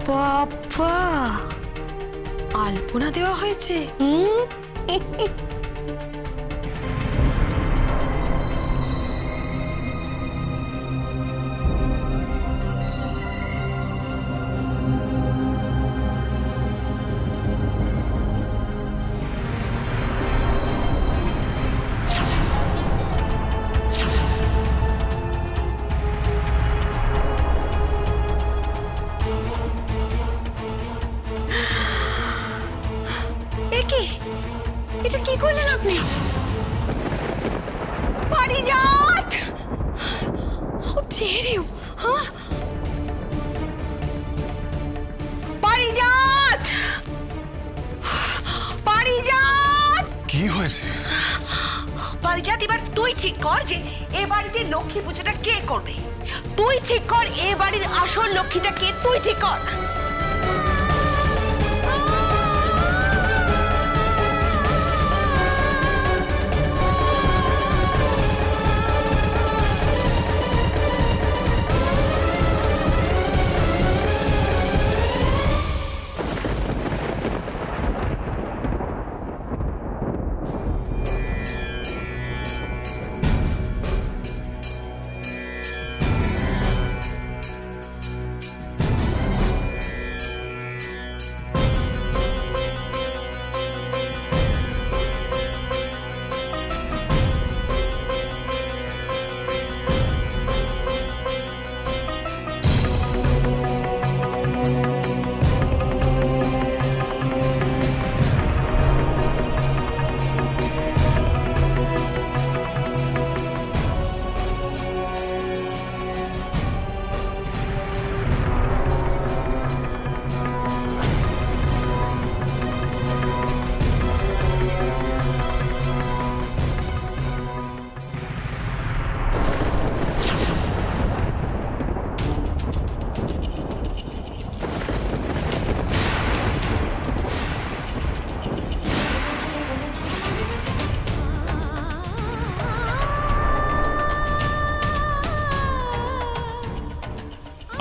বাবা, আলপনা দেওয়া হয়েছে। এটা কি করলেন আপনি? পারিজাত! How dare you? Huh? পারিজাত! পারিজাত! কি হয়েছে? পারিজাত, এবার তুই ঠিক কর যে এ বাড়িতে লক্ষ্মী পুজোটা কে করবে। তুই ঠিক কর এ বাড়ির আসল লক্ষ্মীটা কে, তুই ঠিক কর।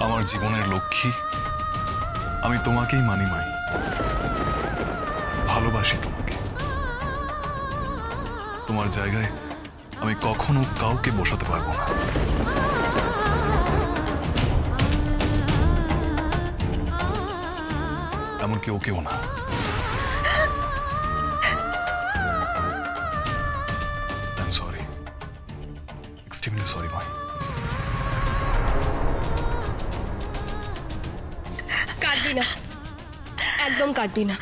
আমার জীবনের লক্ষ্মী, আমি তোমাকেই মানি মাই, ভালোবাসি তোমাকে। তোমার জায়গায় আমি কখনো কাউকে বসাতে পারবো না। এমনকি ওকেও না। I'm sorry. Extremely sorry, ভাই। কাঁদবি না, একদম কাঁদবি না।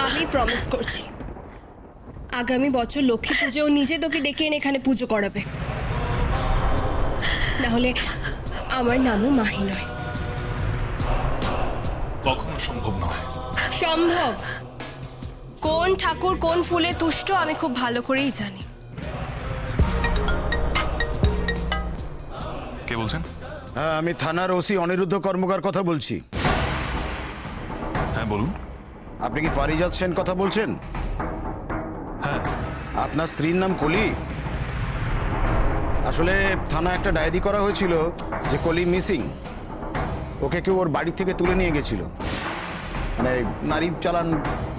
আমি প্রমিস করছি আগামী বছর লক্ষ্মী পুজো নিজে তোকে ডেকে এনে এখানে পুজো করাবে, না হলে আমার নামও মাহি নয়। কখনো সম্ভব নয়। সম্ভব। কোন ঠাকুর কোন ফুলে তুষ্ট আমি খুব ভালো করেই জানি। কে বলছেন? হ্যাঁ, আমি থানার ওসি অনিরুদ্ধ কর্মকার কথা বলছি। হ্যাঁ বলুন। আপনি কি পারিজাত সেন কথা বলছেন? হ্যাঁ। আপনার স্ত্রীর নাম কলি? আসলে থানায় একটা ডায়েরি করা হয়েছিল যে কলি মিসিং। ওকে কেউ ওর বাড়ি থেকে তুলে নিয়ে গেছিল, মানে নারী চালান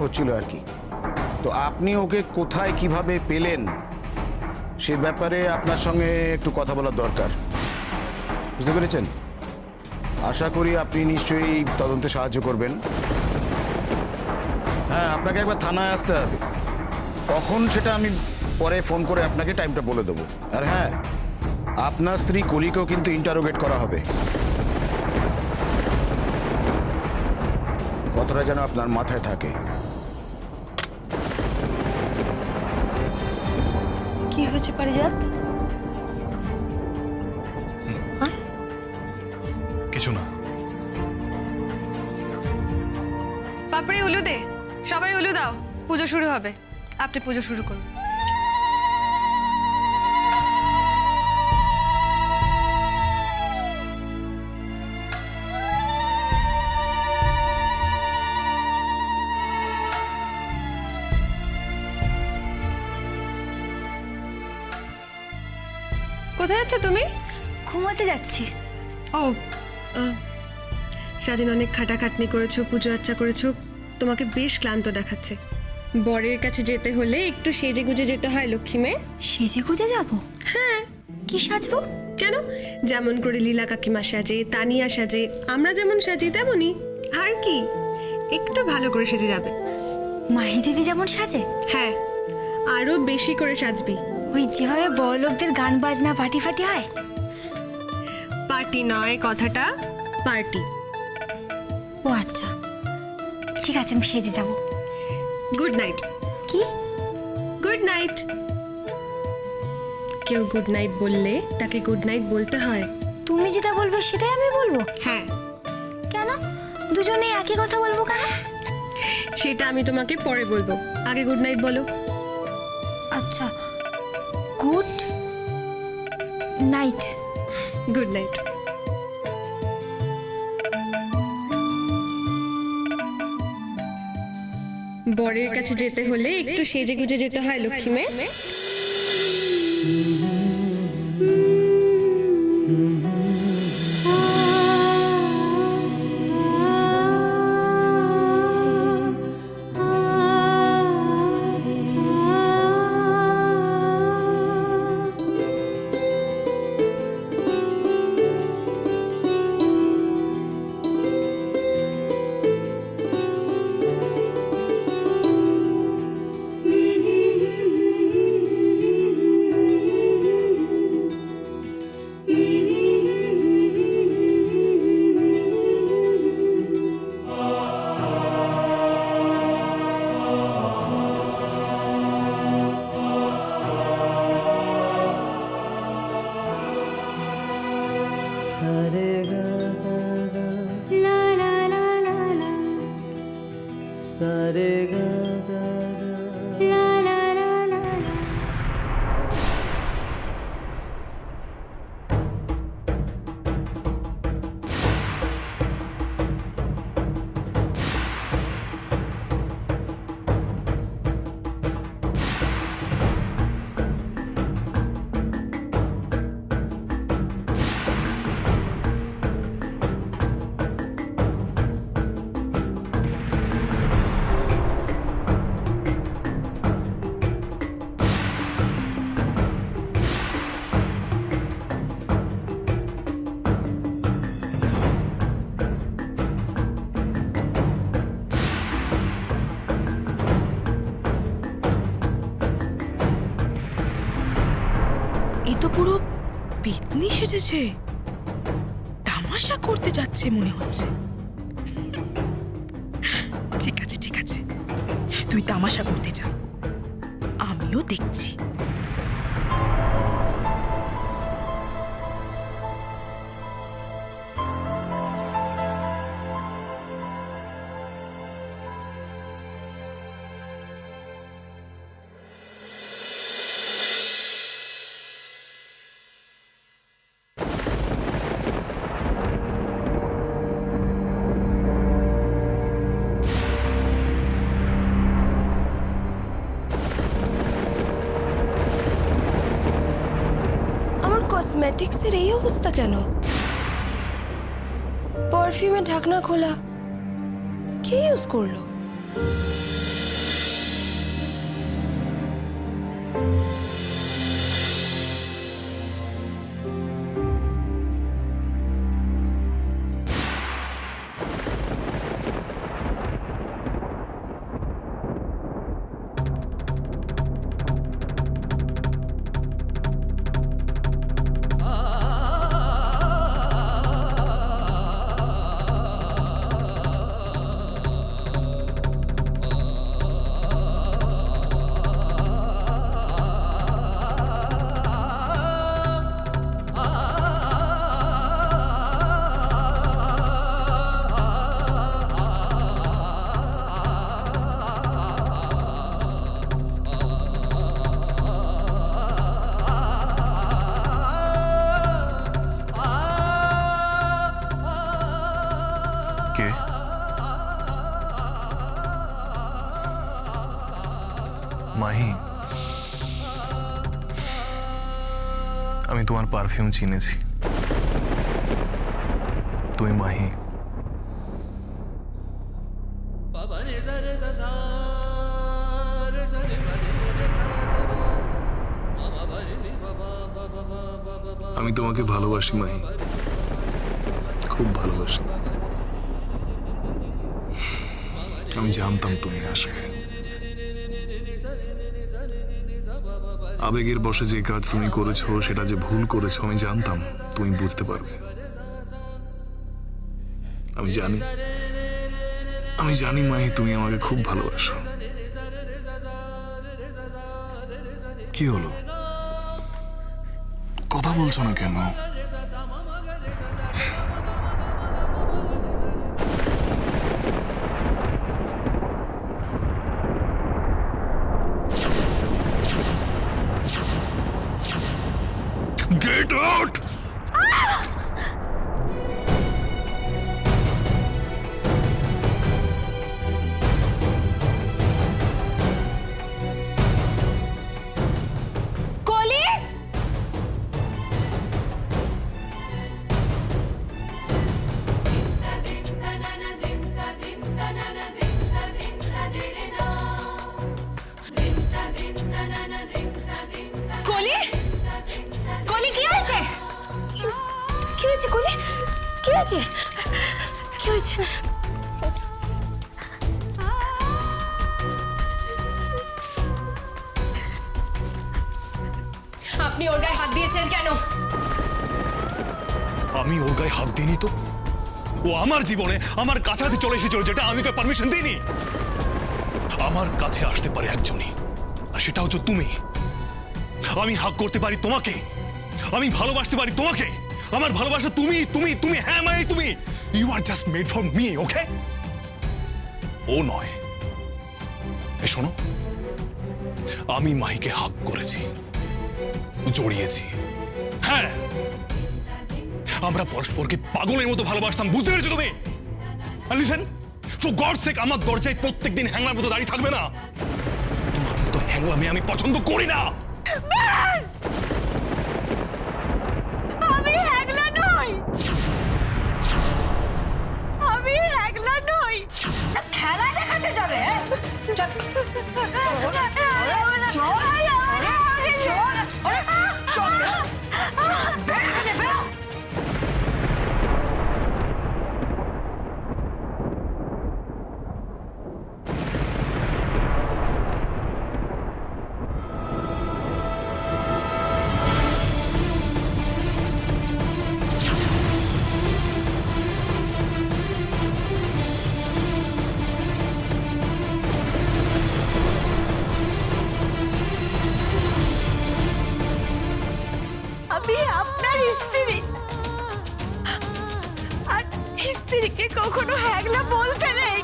হচ্ছিল আর কি। তো আপনি ওকে কোথায় কিভাবে পেলেন সে ব্যাপারে আপনার সঙ্গে একটু কথা বলার দরকার, বুঝতে পেরেছেন? আশা করি আপনি নিশ্চয়ই তদন্তে সাহায্য করবেন। হ্যাঁ, আপনাকে একবার থানায় আসতে হবে। কখন সেটা আমি পরে ফোন করে আপনাকে টাইমটা বলে দেবো। আর হ্যাঁ, আপনার স্ত্রী কলিকেও কিন্তু ইন্টারোগেট করা হবে। কথাটা যেন আপনার মাথায় থাকে। কি হয়েছে পারিজাত? কিছু না। পাপড়ি উলু দে, সবাই উলু দাও, পুজো শুরু হবে। আপনি পুজো শুরু করুন। কোথায় যাচ্ছ তুমি? ঘুমাতে যাচ্ছি। ও, সারাদিন অনেক খাটাখাটনি করেছো, পুজো আর্চা করেছো, তোমাকে বেশ ক্লান্ত দেখাচ্ছে। বরের কাছে যেতে হলে একটু সেজে গুজে যেতে হয় লক্ষ্মী মেয়ে। সেজে গুজে যাবো? হ্যাঁ। কি সাজবো? কেন? যেমন করে লীলা কাকিমা সাজে, তানিয়া সাজে, আমরা যেমন সাজি তেমনই। আর কি, একটু ভালো করে সেজে যাবে। মাহি দিদি যেমন সাজে? হ্যাঁ, আরো বেশি করে সাজবি। ওই যেভাবে বড় লোকদের গান বাজনা পার্টি ফাটি হয়? পার্টি নয়, কথাটা পার্টি। ও আচ্ছা, ঠিক আছে, আমি সেজে যাব। Good night. কি? Good night. কেউ গুড নাইট বললে তাকে গুড নাইট বলতে হয়। তুমি যেটা বলবে সেটাই আমি বলবো? হ্যাঁ। কেন দুজনে একই কথা বলবো কেন? সেটা আমি তোমাকে পরে বলবো, আগে গুড নাইট বলো। আচ্ছা, গুড নাইট। Good night. বরের কাছে যেতে হলে একটু সেজে গুজে যেতে হয় লক্ষ্মী মেয়ে। सारे गा गा गा লা লা লা লা লা सारे गा गा गा লা লা লা লা লা। এ তো পুরো পেতনি সেজেছে, তামাশা করতে যাচ্ছে মনে হচ্ছে। ঠিক আছে ঠিক আছে, তুই তামাশা করতে যা, আমিও দেখছি। কসমেটিক্সের এই অবস্থা কেন? পারফিউমের ঢাকনা খোলা, কে ইউজ করলো? মাহি, আমি তোমার পারফিউম চিনেছি। তুই মাহি, আমি তোমাকে ভালোবাসি মাহি, খুব ভালোবাসি। আমি জানতাম তুমি আসবে। আবেগের বশে যে কাজ তুমি করেছো সেটা যে ভুল করেছো আমি জানতাম তুমি বুঝতে পারবে। আমি জানি মাহি তুমি আমাকে খুব ভালোবাসো। কি হলো, কথা বলছো না কেন? Get out! কলি, কলি, কলি কি হয়েছে? কি হয়েছে কলি? কি হয়েছে? কি হয়েছে? আপনি ওর গায়ে হাত দিয়েছেন কেন? আমি ওর গায়ে হাত দিইনি তো। ও আমার জীবনে আমার কাছাকাছি চলে এসেছিল, যেটা আমি ওকে পারমিশন দিইনি। আমার কাছে আসতে পারে একজনই, আর সেটা হচ্ছে তুমি। আমি হাক করতে পারি তোমাকে, আমি ভালোবাসতে পারি তোমাকে। আমার ভালোবাসা তুমি তুমি তুমি হ্যাঁ মানে তুমি। You are just made for me, okay? ও নয়। এ শোনো, আমি মাহিকে হাক করেছি, জড়িয়েছি। হ্যাঁ, আমরা পরস্পরকে পাগলের মতো ভালোবাসতাম, বুঝতে পেরেছো তুমি? লিসেন, ফর গডস সেক, আমার দরজায় প্রত্যেকদিন হ্যাংলার মতো দাঁড়িয়ে থাকবে না। তোমার মতো হ্যাংলামে আমি পছন্দ করি না। আমি হ্যাগলা নই, আমি হ্যাগলা নই। খেলা দেখাতে যাবে? আমি আপনার স্ত্রী, আর স্ত্রীকে কখনো হ্যাগলা বলতে নেই।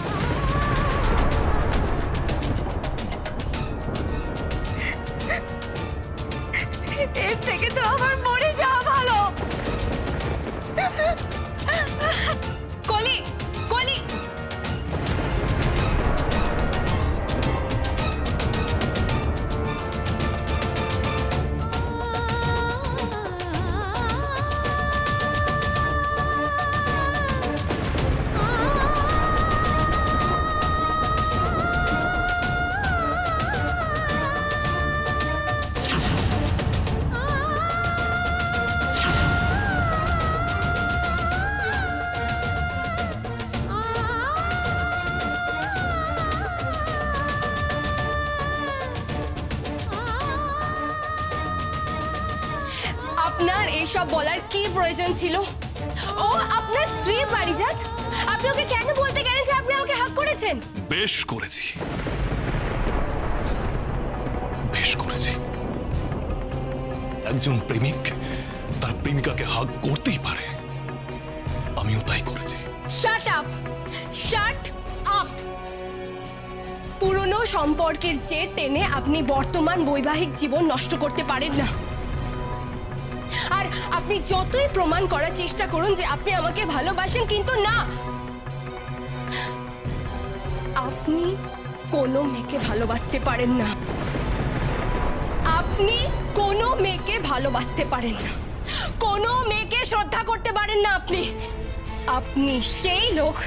এর থেকে তো আমার মরে যাওয়া ভালো। কলি, কলি, আপনার এইসব বলার কি প্রয়োজন ছিল? ও আপনার স্ত্রী পারিজাত, আপনি ওকে কেন বলতে গেলেন যে আপনি আমাকে হাক করেছেন? বেশ করেছি, বেশ করেছি। একজন প্রেমিক তার প্রেমিকাকে হাগ করতেই পারে, আমিও তাই করেছি। Shut up, shut up. পুরনো সম্পর্কের জের টেনে আপনি বর্তমান বৈবাহিক জীবন নষ্ট করতে পারেন না। আর আপনি যতই প্রমাণ করার চেষ্টা করুন যে আপনি আমাকে ভালোবাসেন, কিন্তু না, আপনি কোনো মেয়েকে ভালোবাসতে পারেন না। আপনি কোনো মেয়েকে ভালোবাসতে পারেন না, কোনো মেয়েকে শ্রদ্ধা করতে পারেন না। আপনি সেই লোক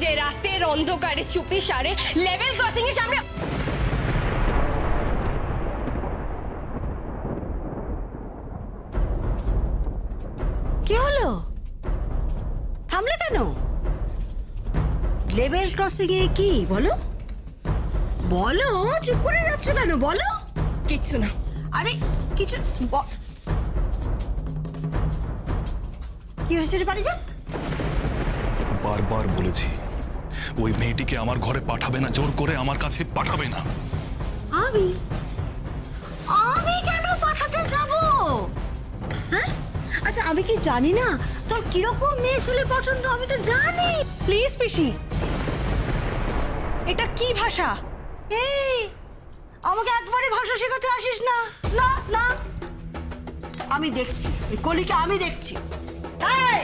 যে রাতের অন্ধকারে চুপি সারে লেভেল ক্রসিং এর সামনে থামলে কেন? লেভেল ক্রসিং এ কি বলো? বলো, চুপ করে যাচ্ছ কেন? বলো। কিচ্ছু না। আরে কিছু কি হয়েছে রে পারিজাত? বারবার বলেছি ওই মেয়েটিকে আমার ঘরে পাঠাবে না, জোর করে আমার কাছে পাঠাবে না। আমি আমি কেন পাঠাতে যাব? হ্যাঁ, আচ্ছা আমি কি জানি না তোর কিরকম মেয়ে ছেলে পছন্দ? আমি তো জানি। প্লিজ পিসি, এটা কি ভাষা? এই আমাকে একবারে ভাষা শেখাতে আসিস না। না না, আমি দেখছি এই কলিকে, আমি দেখছি। এই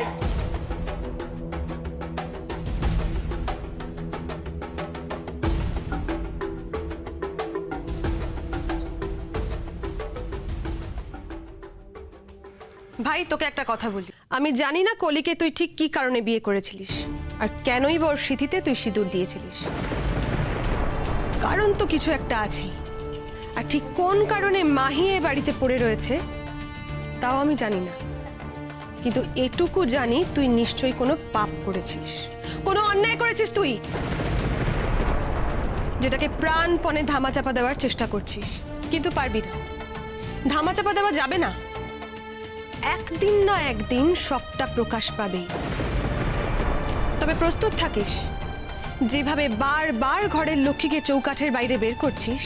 ভাই, তোকে একটা কথা বলি। আমি জানি না কলিকে তুই ঠিক কি কারণে বিয়ে করেছিলিস, আর কেনই বা ওর স্মৃতিতে তুই সিঁদুর দিয়েছিলিস। কারণ তো কিছু একটা আছে, আর ঠিক কোন কারণে মাহি এ বাড়িতে পড়ে রয়েছে তাও আমি জানি না, কিন্তু এটুকু জানি তুই নিশ্চয়ই কোনো পাপ করেছিস, কোনো অন্যায় করেছিস তুই, যেটাকে প্রাণপণে ধামাচাপা দেওয়ার চেষ্টা করছিস, কিন্তু পারবি না। ধামাচাপা দেওয়া যাবে না, একদিন না একদিন সবটা প্রকাশ পাবেই। তবে প্রস্তুত থাকিস, যেভাবে বারবার ঘরের লক্ষ্মীকে চৌকাঠের বাইরে বের করছিস,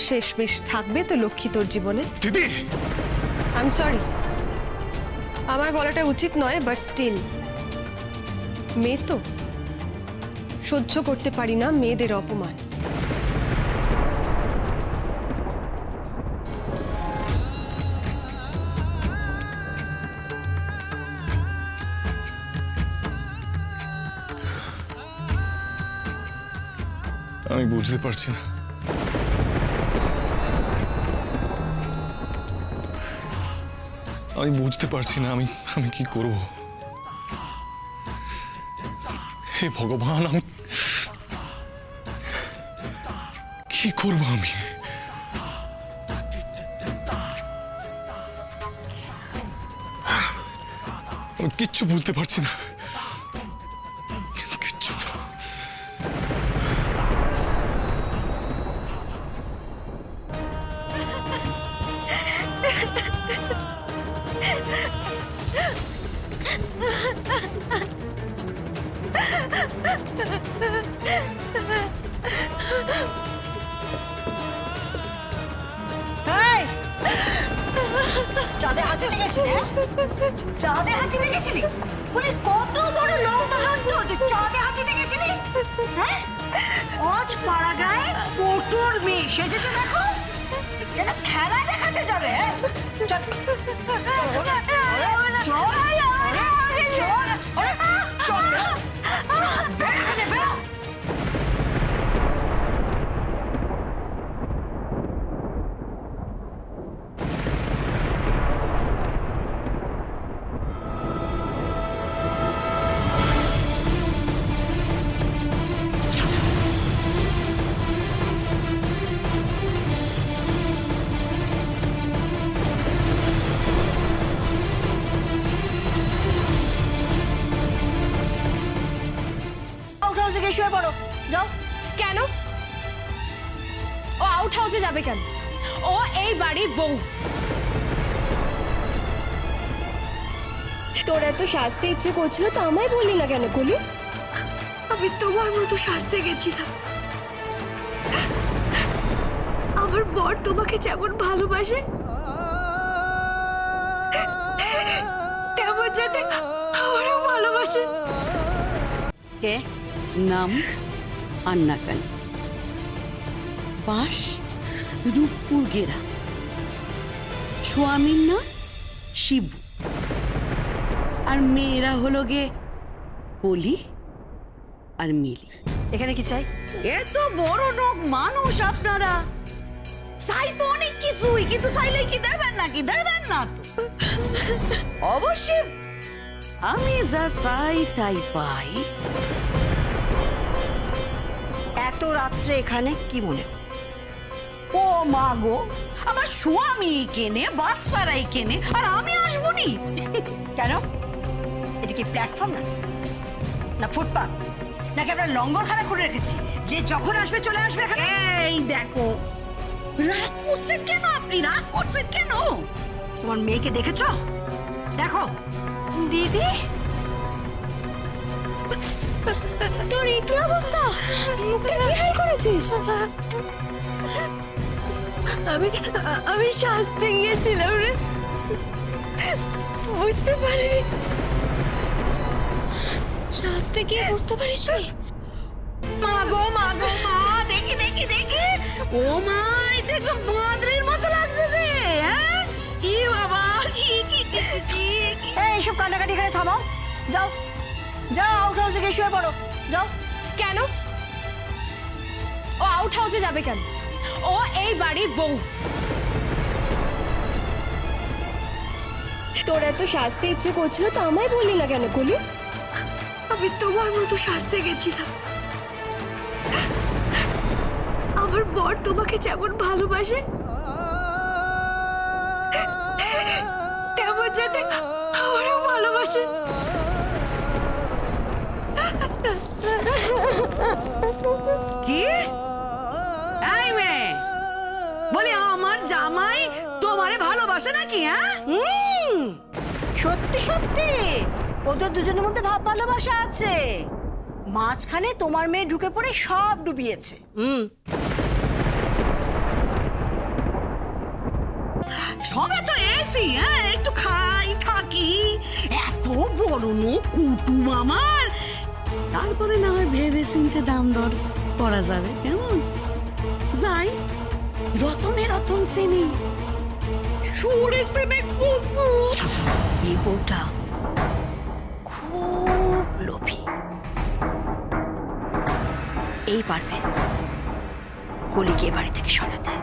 শেষমেশ থাকবে তো লক্ষ্মী তোর জীবনে। দিদি, আই এম সরি, আমার বলাটা উচিত নয়, বাট স্টিল মেয়ে তো, সহ্য করতে পারি না মেয়েদের অপমান। আমি বুঝতে পারছি না, আমি বুঝতে পারছি না আমি কি করব। হে ভগবান, আমি কি করব? আমি কিচ্ছু বুঝতে পারছি না, কিচ্ছু না। এই চাঁদে হাতে দেখেছিলি? চাঁদে হাতে দেখেছিলি? বলে কত বড় লোক মাহান্ত যে চাঁদে হাতে দেখেছিলি? হ্যাঁ, আজ পাড়া গায়ে পটুর মেয়ে সেজেছে, দেখো যেন খেলা দেখাতে যাবে। চল চল চল, বেরো বেরো। শুয়ে পড়ো, যাও। কেন? ও আউট হাউসে যাবে কেন? ও এই বাড়ির বউ। তোর এত সাজতে ইচ্ছে করছিল তো আমায় বললি না কেন কলি? আমি তোমার মতো সাজতে গেছিলাম। আমার বর তোমাকে যেমন ভালোবাসে তেমন যাতে আমারও ভালোবাসে। কে? নাম আন্নাকান, বাস রূপপুর গেরা, স্বামীর নাম শিবু, আর মেয়েরা হলো গে কলি আর মিলি। এখানে কি চাই? এত বড় লোক মানুষ আপনারা, চাই তো অনেক কিছুই, কিন্তু চাইলেই কি দেবেন নাকি? দেবেন না তো। অবশ্যই আমি যা চাই তাই পাই। এত রাত্রে এখানে কি মনে? ও মা গো, আমার স্বামী কেনে, বাচ্চারাই কেনে, আর আমি আসবো নি কেন? এটা কি প্ল্যাটফর্ম না না ফুটপাথ নাকি আমরা লঙ্গরখানা খুলে রেখেছি যে যখন আসবে চলে আসবে এখানে? এই দেখো, রাগ করছেন কেন আপনি? রাগ করছেন কেন? তোমার মেয়েকে দেখেছো? দেখো দিদি তোর এই কি অবস্থা? মুখটা কি হাল করেছিস? আমি শাস্তি গিয়েছিলাম রে, বুঝতে পারিনি। শাস্তি গিয়ে বুঝতে পারিস? মা গো মা গো মা, দেখি দেখি দেখি, ও মা এটা একদম বাঁদরের মতো লাগছে যে, হ্যাঁ? ই বাবা, ছি ছি ছি ছি। এই সব কান্নাকাটি এখানে থামাও, যাও যাও আউট হাউসে গিয়ে শুয়ে পড়ো, যাও। কেন ও আউট হাউসে যাবে কেন? ও এই বাড়ির বউ। তোর এত শাস্তি ইচ্ছে করছিল তো আমায় বললি না কেন কলি? আমি তোমার মতো শাস্তে গেছিলাম। আমার বর তোমাকে যেমন ভালোবাসে তেমন যাতে আমারও ভালোবাসে। কি? এই মেয়ে, বলি আমার জামাই তোমারে ভালোবাসে নাকি? হ্যাঁ, সত্যি সত্যি ওদের দুজনের মধ্যে ভাব ভালোবাসা আছে। মাঝখানে তোমার মেয়ে ঢুকে পড়ে সব ডুবিয়েছে। সবে তো এসি, হ্যাঁ একটু খাই থাকি, এত বড় নো কুটুম আমার, তারপরে না হয় ভেবে চিনতে দাম দর করা যাবে, কেমন? যাই, রতনে রতন সেনে, সুরে সেনে কুসু। এই বউটা খুব লোভী, এই পারবে কলিকে বাড়ি থেকে সরাতে।